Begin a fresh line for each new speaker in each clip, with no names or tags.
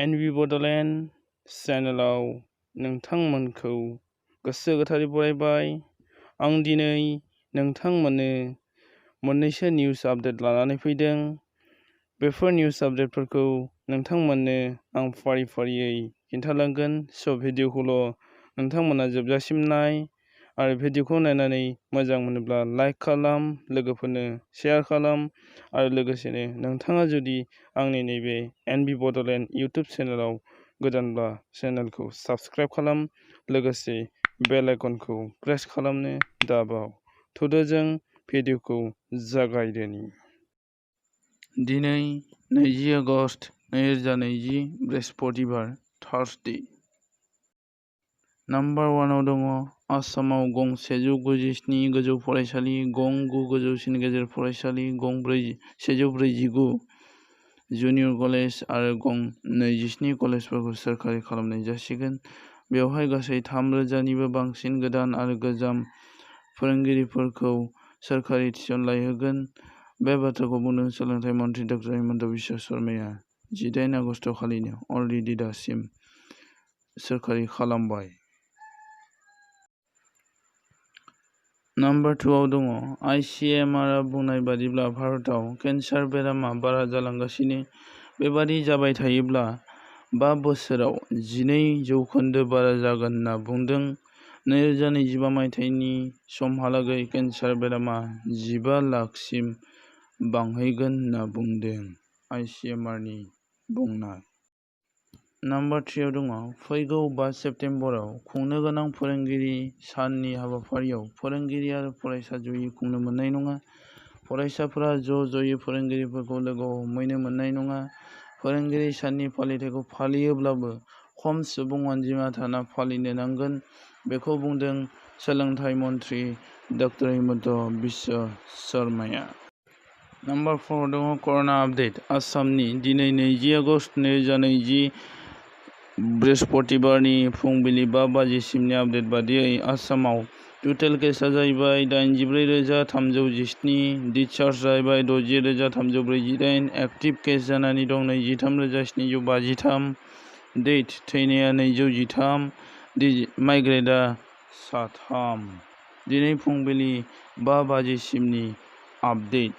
एनबि बड'लेण्ड चेनेलाव नोंथांमोनखौ गोसो गोथारै बरायबाय। आं दिनै नोंथांमोननो मोननैसो निउस आपडेट लानानै फैदों। बेफोर निउस आपडेटफोरखौ नोंथांमोननो आं फारि फारियै खिन्थालांगोन। स' भिडिअखौल' नोंथांमोना जोबजासिम नाय आरो भिडिअखौ नायनानै मोजां मोनोब्ला लाइक खालाम, लोगोफोरनो शेयार खालाम आरो लोगोसेनो नोंथाङा जुदि आंनि नैबे एनबि बड'लेण्ड इउटुब चेनेलाव गोदानब्ला चेनेलखौ साबस्क्राइब खालाम, लोगोसे बेल आइकनखौ प्रेस खालामनो दाबाव। थुदो जों भिडिअखौ जागायदोनि। दिनै 20 आगस्ट 2020 बृहस्पतिबार थार्सडे। नाम्बार 1 आव दङ आसामाव गं 197 गोजौ फरायसालि, गं 9 गोजौसिन गेजेर फरायसालि, गं 149 जुनियर कलेज आरो गं 27 कलेजफोरखौ सोरखारि खालामनाय जासिगोन। बेवहाय गासै 3,000 निबो बांसिन गोदान आरो गोजाम फोरोंगिरिफोरखौ सोरखारि थिसनलाइ होगोन। बे बाथ्राखौ बुंदों सोलोंथाइ मन्थ्रि ड. हिमन्त बिश्व शर्माया 18 आगस्ट खालिनो अलरेडि दासिम सोरखारि खालामबाय। नाम्बार 2 आव दङ आइसिएमआरआ बुंनाय बादिब्ला भारतआव केन्सार बेरामा बारा जालांगासिनो। बेबादि जाबाय थायोब्ला 5 बोसोराव 12% बारा जागोन होनना बुंदों। 2025 मायथाइनि समहालागै केन्सार बेरामा 15 लाखसिम बांहैगोन होनना बुंदों आइसिएमआरनि बुंनाय। नाम्बार 3 आव दङ फैगौ 5 सेप्तेम्बराव खुंनो गोनां फोरोंगिरि साननि हाबाफारियाव फोरोंगिरि आरो फरायसा जयै खुंनो मोननाय नङा। फरायसाफोरा ज'यै फोरोंगिरिफोरखौ लोगो हमहैनो मोननाय नङा। फोरोंगिरि साननि फालिथायखौ फालियोब्लाबो खम सुबुं अनजिमा थाना फालिनो नांगोन। बेखौ बुंदों सोलोंथाइ मन्थ्रि ड. हिमन्त बिश्व शर्माया। नाम्बार 4 आव दङ कर'ना आपडेट। आसामनि दिनै 20 आगस्ट 2020 बृहस्पतिबारनि फुंबिलि 5 बाजिसिमनि आपडेट बादियै आसामाव टटेल केसआ जाहैबाय 84,317, डिस्चार्ज जाहैबाय 60,348, एक्टिभ केस जानानै दं 23,753, डेथ थैनाया 213, माइग्रेटआ 3। दिनै फुंबिलि 5 बाजिसिमनि आपडेट।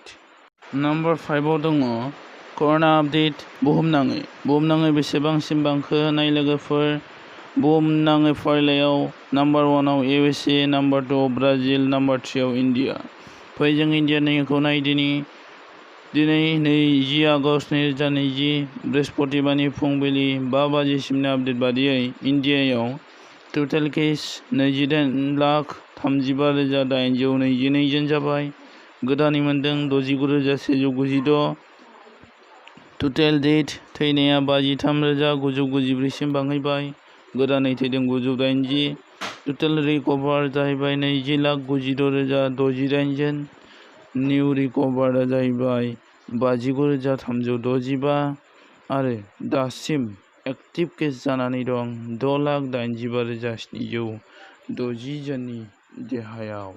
नाम्बार 5 आव दङ कर'ना आपडेट बुहुमनाङै बेसेबांसिम बांखो नाय लोगोफोर। बुहुमनाङै फारिलाइयाव नाम्बार 1 आव USA, नाम्बार 2 आव ब्राजिल, नाम्बार 3 आव इन्डिया। फै जों इन्डियानिखौ नायदिनि। दिनै 20 आगस्ट 2020 बृहस्पतिबारनि फुंबिलि 5 बाजिसिमनि आपडेट बादियै इन्डियायाव टटेल केस 28,35,822 जन जाबाय। गोदानै मोनदों 69,196। टटेल डेथ थैनाया 53,994 सिम बांहैबाय। गोदानै थैदों 980। टटेल रिकभार जाहैबाय 20,96,068 जन। निउ रिकभार्डआ जाहैबाय 59,365 आरो दासिम एक्टिभ केस जानानै दं 6,85,760 जननि देहायाव।